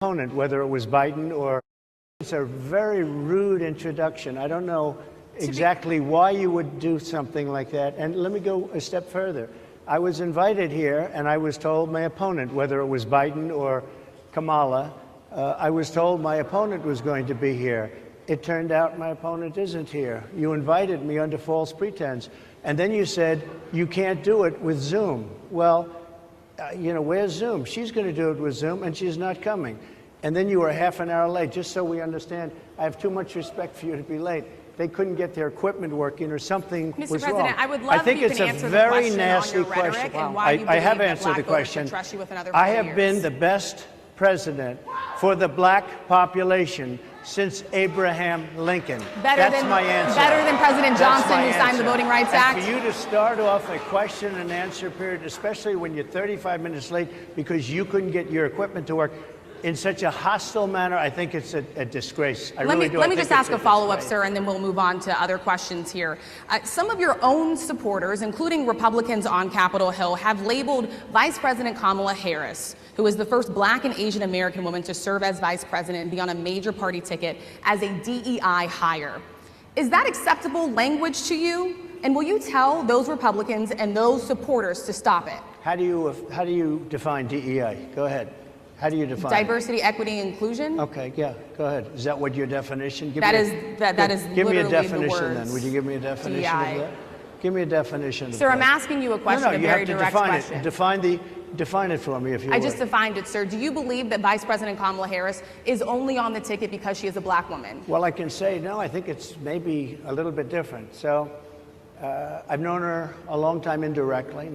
opponent, whether it was Biden or. It's a very rude introduction. I don't know exactly why you would do something like that. And let me go a step further. I was invited here, and I was told my opponent, whether it was Biden or Kamala, I was told my opponent was going to be here. It turned out my opponent isn't here. You invited me under false pretense. And then you said, you can't do it with Zoom. Well, where's Zoom? She's going to do it with Zoom, and she's not coming. And then you were half an hour late. Just so we understand, I have too much respect for you to be late. They couldn't get their equipment working or something was wrong. Mr. President, I would love if you can answer the question on your rhetoric and why you believe I have that answered black the voters question. should trust you with another 4 I have years. been the best president for the black population since Abraham Lincoln. That's my answer. Better than President Johnson, who signed the answer. Voting Rights Act? And for you to start off a question and answer period, especially when you're 35 minutes late because you couldn't get your equipment to work, in such a hostile manner, I think it's a disgrace. Let me just ask a follow-up, sir, and then we'll move on to other questions here. Some of your own supporters, including Republicans on Capitol Hill, have labeled Vice President Kamala Harris, who is the first black and Asian American woman to serve as vice president and be on a major party ticket, as a DEI hire. Is that acceptable language to you? And will you tell those Republicans and those supporters to stop it? How do you define DEI? Go ahead. How do you define diversity, equity, inclusion? Okay, yeah, go ahead. Is that what your definition? That is give me a literally definition the words then. Would you give me a definition DEI. of that? Give me a definition. Sir, I'm asking you a question, a very direct question. Define it for me, if you would. I just defined it, sir. Do you believe that Vice President Kamala Harris is only on the ticket because she is a black woman? Well, I can say no. I think it's maybe a little bit different. So, I've known her a long time indirectly.